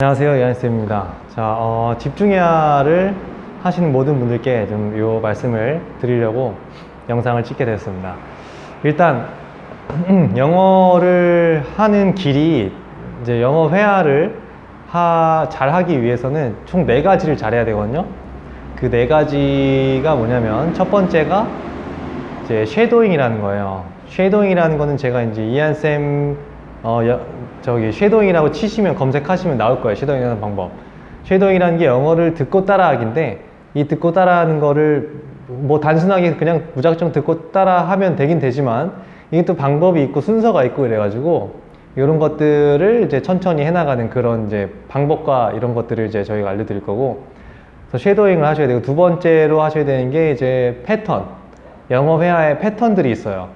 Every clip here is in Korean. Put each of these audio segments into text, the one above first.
안녕하세요, 이한쌤입니다. 자, 집중해야를 하시는 모든 분들께 좀 이 말씀을 드리려고 영상을 찍게 되었습니다. 일단 영어를 하는 길이 이제 영어 회화를 잘 하기 위해서는 총 4가지를 잘해야 되거든요. 그 4가지가 뭐냐면 첫 번째가 이제 쉐도잉이라는 거예요. 쉐도잉이라는 거는 제가 이제 이한쌤 쉐도잉이라고 치시면 검색하시면 나올 거예요. 쉐도잉이라는 방법. 쉐도잉이라는 게 영어를 듣고 따라하기인데, 이 듣고 따라하는 거를 뭐 단순하게 그냥 무작정 듣고 따라하면 되긴 되지만, 이게 또 방법이 있고 순서가 있고 이래가지고 이런 것들을 이제 천천히 해나가는 그런 이제 방법과 이런 것들을 이제 저희가 알려드릴 거고, 그래서 쉐도잉을 하셔야 되고, 두 번째로 하셔야 되는 게 이제 패턴. 영어 회화의 패턴들이 있어요.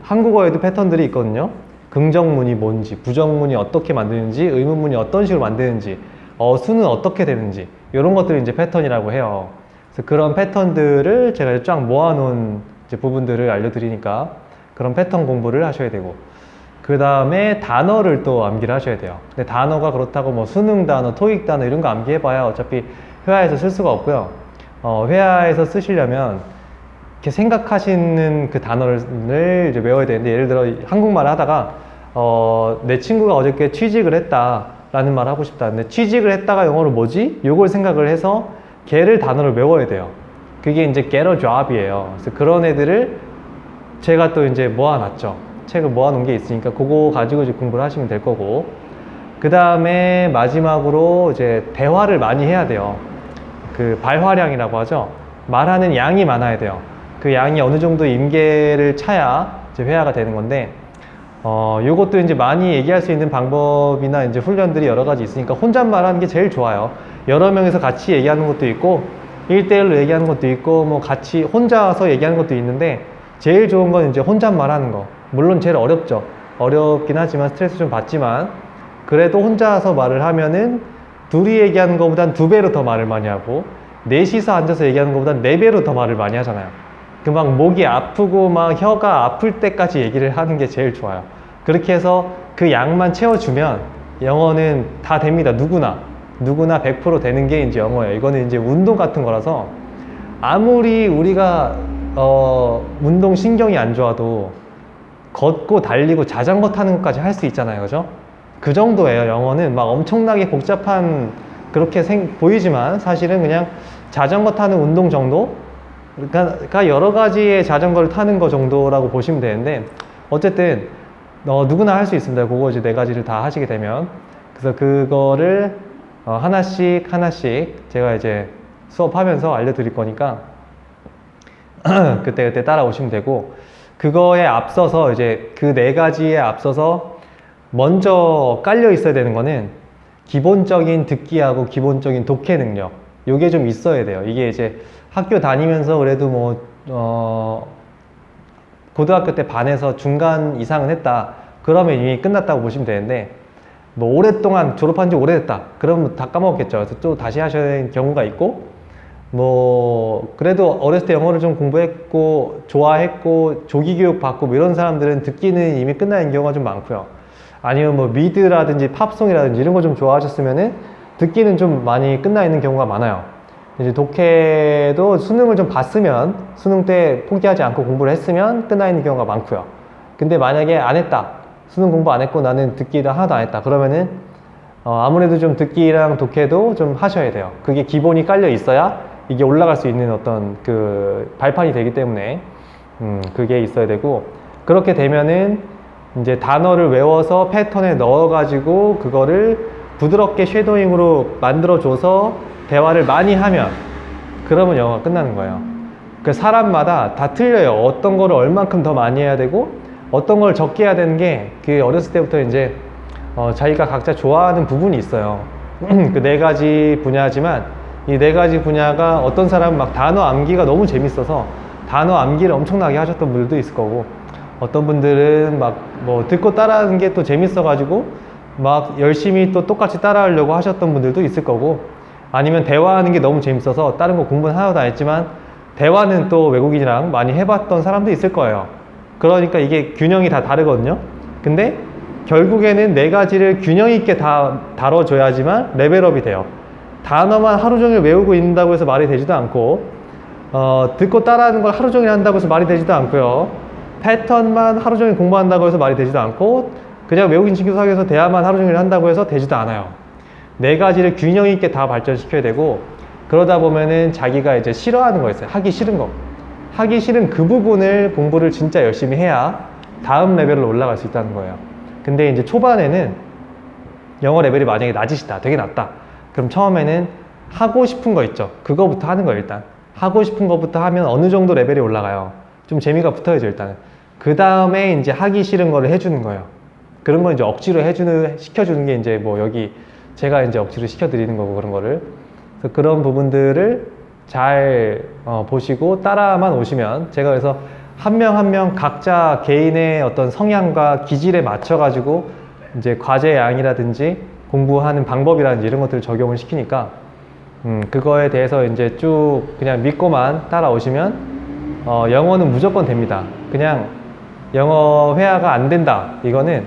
한국어에도 패턴들이 있거든요. 긍정문이 뭔지, 부정문이 어떻게 만드는지, 의문문이 어떤 식으로 만드는지, 어수는 어떻게 되는지, 이런 것들을 이제 패턴이라고 해요. 그래서 그런 패턴들을 제가 쫙 모아놓은 이제 부분들을 알려드리니까 그런 패턴 공부를 하셔야 되고, 그 다음에 단어를 또 암기를 하셔야 돼요. 근데 단어가 그렇다고 뭐 수능 단어, 토익 단어 이런 거 암기해봐야 어차피 회화에서 쓸 수가 없고요. 회화에서 쓰시려면 이렇게 생각하시는 그 단어를 이제 외워야 되는데, 예를 들어 한국말을 하다가 내 친구가 어저께 취직을 했다 라는 말을 하고 싶다. 근데 취직을 했다가 영어로 뭐지? 요걸 생각을 해서 걔를 단어를 외워야 돼요. 그게 이제 get a job이에요. 그래서 그런 애들을 제가 또 이제 모아놨죠. 책을 모아놓은 게 있으니까 그거 가지고 이제 공부를 하시면 될 거고, 그 다음에 마지막으로 이제 대화를 많이 해야 돼요. 그 발화량이라고 하죠. 말하는 양이 많아야 돼요. 그 양이 어느 정도 임계를 차야 이제 회화가 되는 건데, 요것도 이제 많이 얘기할 수 있는 방법이나 이제 훈련들이 여러 가지 있으니까 혼잣말 하는 게 제일 좋아요. 여러 명이서 같이 얘기하는 것도 있고, 1대1로 얘기하는 것도 있고, 뭐 같이 혼자서 얘기하는 것도 있는데, 제일 좋은 건 이제 혼잣말 하는 거. 물론 제일 어렵죠. 어렵긴 하지만 스트레스 좀 받지만, 그래도 혼자서 말을 하면은 둘이 얘기하는 것보단 2배로 더 말을 많이 하고, 넷이서 앉아서 얘기하는 것보단 4배로 더 말을 많이 하잖아요. 막 목이 아프고 막 혀가 아플 때까지 얘기를 하는 게 제일 좋아요. 그렇게 해서 그 양만 채워주면 영어는 다 됩니다. 누구나 100% 되는 게 이제 영어예요. 이거는 이제 운동 같은 거라서 아무리 우리가 운동 신경이 안 좋아도 걷고 달리고 자전거 타는 것까지 할 수 있잖아요. 그죠? 그 정도예요. 영어는 막 엄청나게 복잡한 그렇게 보이지만 사실은 그냥 자전거 타는 운동 정도? 그러니까 여러 가지의 자전거를 타는 거 정도라고 보시면 되는데, 어쨌든 누구나 할 수 있습니다. 그거 이제 4가지를 다 하시게 되면. 그래서 그거를 하나씩 제가 이제 수업하면서 알려드릴 거니까 그때 따라오시면 되고, 그거에 앞서서 이제 그 4가지에 앞서서 먼저 깔려 있어야 되는 거는 기본적인 듣기하고 기본적인 독해 능력, 요게 좀 있어야 돼요. 이게 이제 학교 다니면서 그래도 뭐 고등학교 때 반에서 중간 이상은 했다 그러면 이미 끝났다고 보시면 되는데, 뭐 오랫동안 졸업한 지 오래됐다 그러면 다 까먹었겠죠. 그래서 또 다시 하셔야 되는 경우가 있고, 뭐 그래도 어렸을 때 영어를 좀 공부했고 좋아했고 조기 교육 받고 뭐 이런 사람들은 듣기는 이미 끝나 있는 경우가 좀 많고요. 아니면 뭐 미드라든지 팝송이라든지 이런 거 좀 좋아하셨으면은 듣기는 좀 많이 끝나 있는 경우가 많아요. 이제 독해도 수능을 좀 봤으면, 수능 때 포기하지 않고 공부를 했으면 끝나 있는 경우가 많고요. 근데 만약에 안 했다, 수능 공부 안 했고 나는 듣기도 하나도 안 했다 그러면은 아무래도 좀 듣기랑 독해도 좀 하셔야 돼요. 그게 기본이 깔려 있어야 이게 올라갈 수 있는 어떤 그 발판이 되기 때문에 그게 있어야 되고, 그렇게 되면은 이제 단어를 외워서 패턴에 넣어 가지고 그거를 부드럽게 쉐도잉으로 만들어줘서 대화를 많이 하면, 그러면 영어가 끝나는 거예요. 그 사람마다 다 틀려요. 어떤 거를 얼만큼 더 많이 해야 되고 어떤 걸 적게 해야 되는 게, 그 어렸을 때부터 이제 자기가 각자 좋아하는 부분이 있어요. 그 4가지 분야지만 이 4가지 분야가 어떤 사람은 막 단어 암기가 너무 재밌어서 단어 암기를 엄청나게 하셨던 분들도 있을 거고, 어떤 분들은 막 뭐 듣고 따라하는 게 또 재밌어 가지고 막 열심히 또 똑같이 따라하려고 하셨던 분들도 있을 거고, 아니면 대화하는 게 너무 재밌어서 다른 거 공부는 하나도 안 했지만 대화는 또 외국인이랑 많이 해봤던 사람도 있을 거예요. 그러니까 이게 균형이 다 다르거든요. 근데 결국에는 네 가지를 균형 있게 다 다뤄줘야지만 레벨업이 돼요. 단어만 하루 종일 외우고 있는다고 해서 말이 되지도 않고, 듣고 따라하는 걸 하루 종일 한다고 해서 말이 되지도 않고요. 패턴만 하루 종일 공부한다고 해서 말이 되지도 않고, 그냥 외국인 친구 사귀어서 대화만 하루 종일 한다고 해서 되지도 않아요. 네 가지를 균형 있게 다 발전시켜야 되고, 그러다 보면은 자기가 이제 싫어하는 거 있어요. 하기 싫은 거. 하기 싫은 그 부분을 공부를 진짜 열심히 해야 다음 레벨로 올라갈 수 있다는 거예요. 근데 이제 초반에는 영어 레벨이 만약에 낮으시다, 되게 낮다. 그럼 처음에는 하고 싶은 거 있죠. 그거부터 하는 거예요, 일단. 하고 싶은 거부터 하면 어느 정도 레벨이 올라가요. 좀 재미가 붙어야죠, 일단은. 그 다음에 이제 하기 싫은 거를 해주는 거예요. 그런 걸 이제 억지로 시켜주는 게 이제 뭐 여기 제가 이제 억지로 시켜드리는 거고, 그런 거를. 그래서 그런 부분들을 잘 보시고 따라만 오시면, 제가 그래서 한 명 한 명 각자 개인의 어떤 성향과 기질에 맞춰가지고 이제 과제 양이라든지 공부하는 방법이라든지 이런 것들을 적용을 시키니까, 그거에 대해서 이제 쭉 그냥 믿고만 따라오시면, 영어는 무조건 됩니다. 그냥 영어 회화가 안 된다, 이거는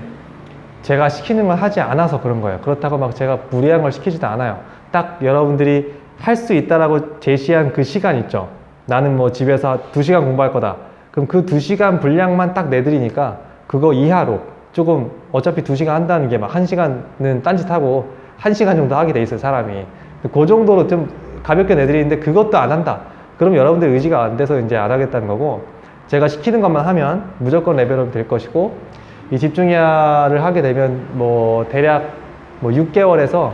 제가 시키는 걸 하지 않아서 그런 거예요. 그렇다고 막 제가 무리한 걸 시키지도 않아요. 딱 여러분들이 할 수 있다라고 제시한 그 시간 있죠. 나는 뭐 집에서 2시간 공부할 거다. 그럼 그 2시간 분량만 딱 내드리니까 그거 이하로 조금, 어차피 2시간 한다는 게 막 1시간은 딴짓하고 1시간 정도 하게 돼 있어요, 사람이. 그 정도로 좀 가볍게 내드리는데 그것도 안 한다. 그럼 여러분들 의지가 안 돼서 이제 안 하겠다는 거고, 제가 시키는 것만 하면 무조건 레벨업이 될 것이고, 이 집중이야를 하게 되면 뭐 대략 뭐 6개월에서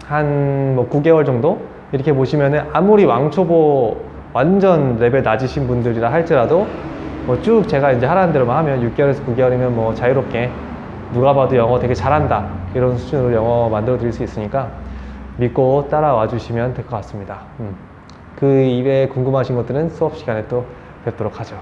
한 뭐 9개월 정도 이렇게 보시면은, 아무리 왕초보 완전 레벨 낮으신 분들이라 할지라도 뭐 쭉 제가 이제 하라는 대로만 하면 6개월에서 9개월이면 뭐 자유롭게 누가 봐도 영어 되게 잘한다, 이런 수준으로 영어 만들어 드릴 수 있으니까 믿고 따라와 주시면 될 것 같습니다. 그 이외에 궁금하신 것들은 수업 시간에 또 뵙도록 하죠.